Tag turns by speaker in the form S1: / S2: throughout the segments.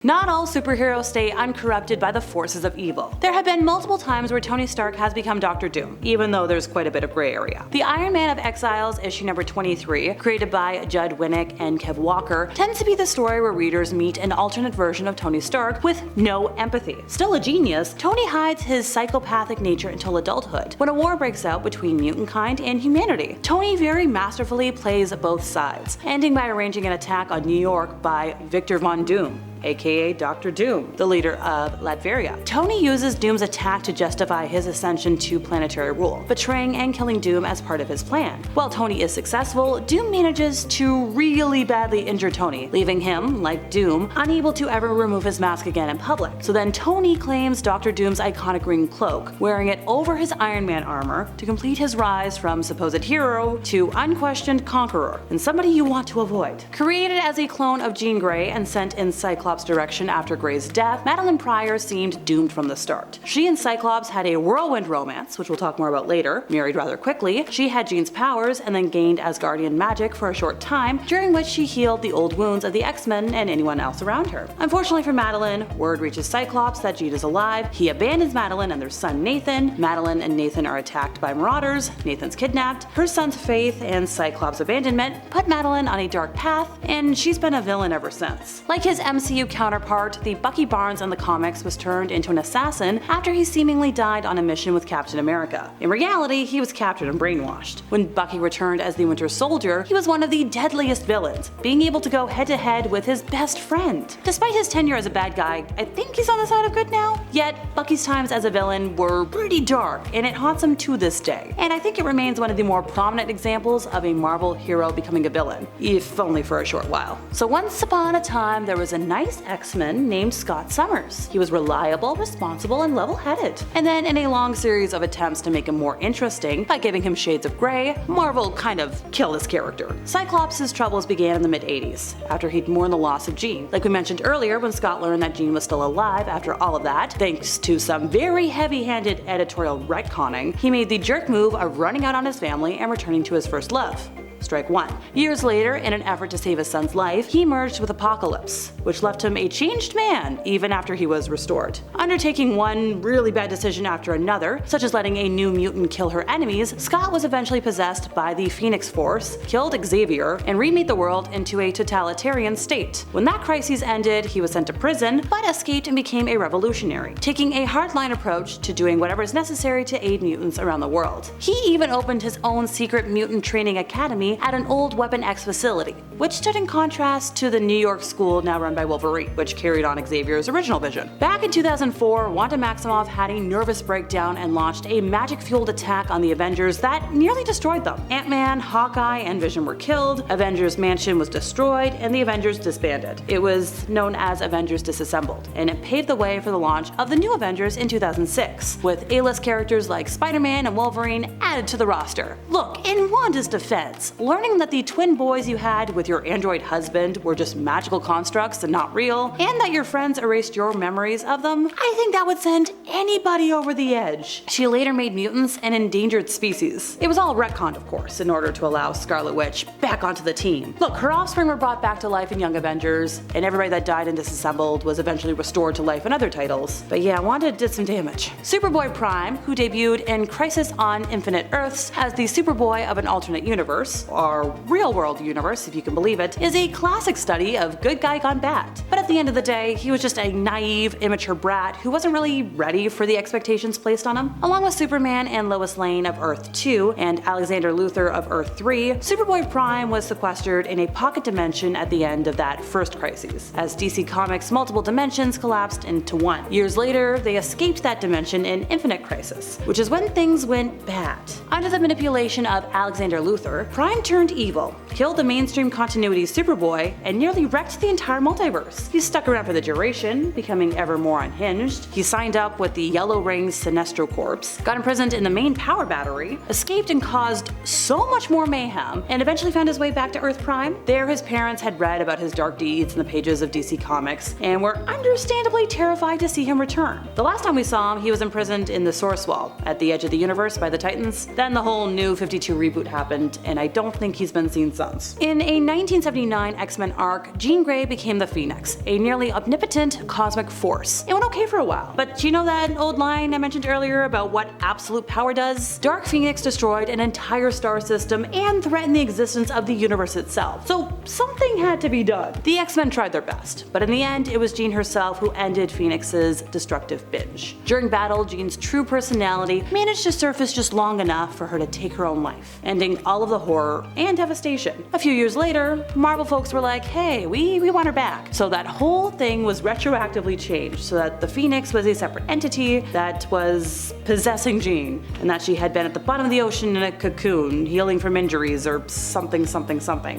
S1: Not all superheroes stay uncorrupted by the forces of evil. There have been multiple times where Tony Stark has become Dr. Doom, even though there's quite a bit of gray area. The Iron Man of Exiles issue number 23, created by Judd Winnick and Kev Walker, tends to be the story where readers meet an alternate version of Tony Stark with no empathy. Still a genius, Tony hides his psychopathic nature until adulthood, when a war breaks out between mutant kind and humanity. Tony very masterfully plays both sides, ending by arranging an attack on New York by Victor Von Doom, aka Dr. Doom, the leader of Latveria. Tony uses Doom's attack to justify his ascension to planetary rule, betraying and killing Doom as part of his plan. While Tony is successful, Doom manages to really badly injure Tony, leaving him, like Doom, unable to ever remove his mask again in public. So then Tony claims Dr. Doom's iconic green cloak, wearing it over his Iron Man armor to complete his rise from supposed hero to unquestioned conqueror, and somebody you want to avoid. Created as a clone of Jean Grey and sent in Cyclops' direction after Grey's death, Madelyne Pryor seemed doomed from the start. She and Cyclops had a whirlwind romance, which we'll talk more about later, married rather quickly. She had Jean's powers and then gained Asgardian magic for a short time, during which she healed the old wounds of the X-Men and anyone else around her. Unfortunately for Madelyne, word reaches Cyclops that Jean is alive. He abandons Madelyne and their son Nathan. Madelyne and Nathan are attacked by marauders. Nathan's kidnapped. Her son's faith and Cyclops' abandonment put Madelyne on a dark path, and she's been a villain ever since. Like his MCU counterpart, the Bucky Barnes in the comics was turned into an assassin after he seemingly died on a mission with Captain America. In reality, he was captured and brainwashed. When Bucky returned as the Winter Soldier, he was one of the deadliest villains, being able to go head-to-head with his best friend. Despite his tenure as a bad guy, I think he's on the side of good now. Yet, Bucky's times as a villain were pretty dark, and it haunts him to this day. And I think it remains one of the more prominent examples of a Marvel hero becoming a villain, if only for a short while. So once upon a time, there was a nice X-Men named Scott Summers. He was reliable, responsible, and level-headed. And then in a long series of attempts to make him more interesting by giving him shades of gray, Marvel kind of killed his character. Cyclops' troubles began in the mid-80s, after he'd mourned the loss of Jean. Like we mentioned earlier, when Scott learned that Jean was still alive after all of that, thanks to some very heavy-handed editorial retconning, he made the jerk move of running out on his family and returning to his first love. Strike one. Years later, in an effort to save his son's life, he merged with Apocalypse, which left him a changed man even after he was restored. Undertaking one really bad decision after another, such as letting a new mutant kill her enemies, Scott was eventually possessed by the Phoenix Force, killed Xavier, and remade the world into a totalitarian state. When that crisis ended, he was sent to prison, but escaped and became a revolutionary, taking a hardline approach to doing whatever is necessary to aid mutants around the world. He even opened his own secret mutant training academy at an old Weapon X facility, which stood in contrast to the New York school now run by Wolverine, which carried on Xavier's original vision. Back in 2004, Wanda Maximoff had a nervous breakdown and launched a magic-fueled attack on the Avengers that nearly destroyed them. Ant-Man, Hawkeye, and Vision were killed, Avengers Mansion was destroyed, and the Avengers disbanded. It was known as Avengers Disassembled, and it paved the way for the launch of the new Avengers in 2006, with A-list characters like Spider-Man and Wolverine added to the roster. Look, in Wanda's defense, learning that the twin boys you had with your android husband were just magical constructs and not real, and that your friends erased your memories of them, I think that would send anybody over the edge. She later made mutants an endangered species. It was all retconned, of course, in order to allow Scarlet Witch back onto the team. Look, her offspring were brought back to life in Young Avengers, and everybody that died and disassembled was eventually restored to life in other titles. But yeah, Wanda did some damage. Superboy Prime, who debuted in Crisis on Infinite Earths as the Superboy of an alternate universe, our real-world universe if you can believe it, is a classic study of good guy gone bad. But at the end of the day, he was just a naive, immature brat who wasn't really ready for the expectations placed on him. Along with Superman and Lois Lane of Earth 2 and Alexander Luthor of Earth 3, Superboy Prime was sequestered in a pocket dimension at the end of that first crisis, as DC Comics' multiple dimensions collapsed into one. Years later, they escaped that dimension in Infinite Crisis, which is when things went bad. Under the manipulation of Alexander Luthor, Prime turned evil, killed the mainstream continuity Superboy, and nearly wrecked the entire multiverse. He stuck around for the duration, becoming ever more unhinged. He signed up with the Yellow Ring's Sinestro Corps, got imprisoned in the main power battery, escaped and caused so much more mayhem, and eventually found his way back to Earth Prime. There his parents had read about his dark deeds in the pages of DC Comics, and were understandably terrified to see him return. The last time we saw him, he was imprisoned in the Source Wall, at the edge of the universe by the Titans. Then the whole New 52 reboot happened, and I don't don't think he's been seen since. In a 1979 X-Men arc, Jean Grey became the Phoenix, a nearly omnipotent cosmic force. It went okay for a while, but you know that old line I mentioned earlier about what absolute power does? Dark Phoenix destroyed an entire star system and threatened the existence of the universe itself, so something had to be done. The X-Men tried their best, but in the end it was Jean herself who ended Phoenix's destructive binge. During battle, Jean's true personality managed to surface just long enough for her to take her own life, ending all of the horror and devastation. A few years later, Marvel folks were like, hey, we want her back. So that whole thing was retroactively changed so that the Phoenix was a separate entity that was possessing Jean, and that she had been at the bottom of the ocean in a cocoon, healing from injuries or something.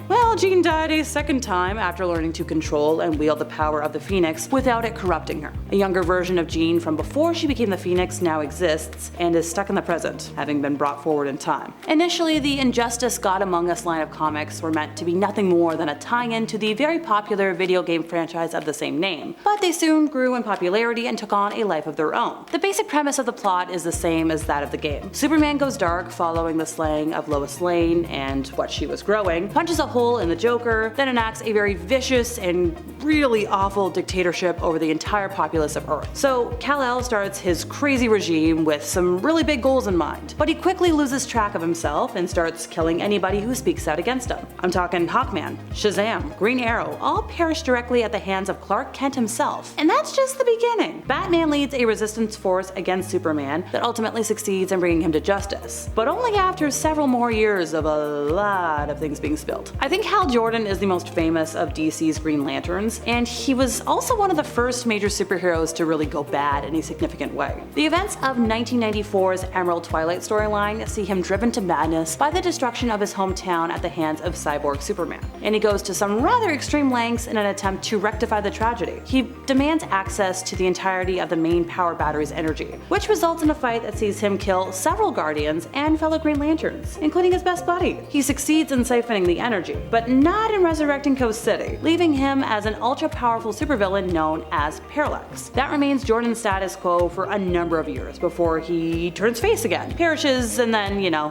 S1: Well, Jean died a second time after learning to control and wield the power of the Phoenix without it corrupting her. A younger version of Jean from before she became the Phoenix now exists and is stuck in the present, having been brought forward in time. Initially, the Injustice God Among Us line of comics were meant to be nothing more than a tie-in to the very popular video game franchise of the same name, but they soon grew in popularity and took on a life of their own. The basic premise of the plot is the same as that of the game. Superman goes dark following the slaying of Lois Lane and what she was growing, punches a hole in the Joker, then enacts a very vicious and really awful dictatorship over the entire populace of Earth. So Kal-El starts his crazy regime with some really big goals in mind, but he quickly loses track of himself and starts killing anybody who speaks out against him. I'm talking Hawkman, Shazam, Green Arrow, all perish directly at the hands of Clark Kent himself. And that's just the beginning. Batman leads a resistance force against Superman that ultimately succeeds in bringing him to justice, but only after several more years of a lot of things being spilled. I think Hal Jordan is the most famous of DC's Green Lanterns, and he was also one of the first major superheroes to really go bad in a significant way. The events of 1994's Emerald Twilight storyline see him driven to madness by the destruction of his hometown at the hands of cyborg Superman, and he goes to some rather extreme lengths in an attempt to rectify the tragedy. He demands access to the entirety of the main power battery's energy, which results in a fight that sees him kill several Guardians and fellow Green Lanterns, including his best buddy. He succeeds in siphoning the energy, but not in resurrecting Coast City, leaving him as an ultra-powerful supervillain known as Parallax. That remains Jordan's status quo for a number of years before he turns face again, perishes, and then,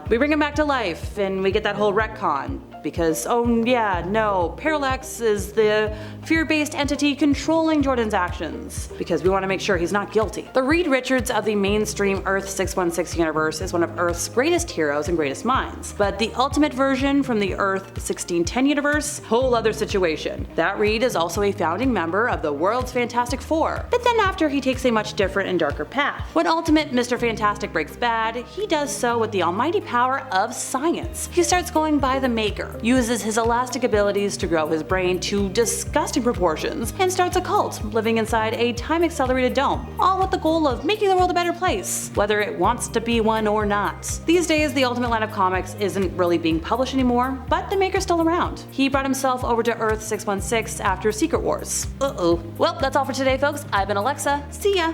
S1: we bring him back to life and we get that whole retcon. Because, oh yeah, no, Parallax is the fear-based entity controlling Jordan's actions, because we want to make sure he's not guilty. The Reed Richards of the mainstream Earth 616 universe is one of Earth's greatest heroes and greatest minds, but the ultimate version from the Earth 1610 universe, whole other situation. That Reed is also a founding member of the world's Fantastic Four, but then after he takes a much different and darker path. When Ultimate Mr. Fantastic breaks bad, he does so with the almighty power of science. He starts going by the Maker, uses his elastic abilities to grow his brain to disgusting proportions, and starts a cult, living inside a time-accelerated dome, all with the goal of making the world a better place, whether it wants to be one or not. These days, the Ultimate line of comics isn't really being published anymore, but the Maker's still around. He brought himself over to Earth 616 after Secret Wars. Well, that's all for today, folks. I've been Alexa. See ya!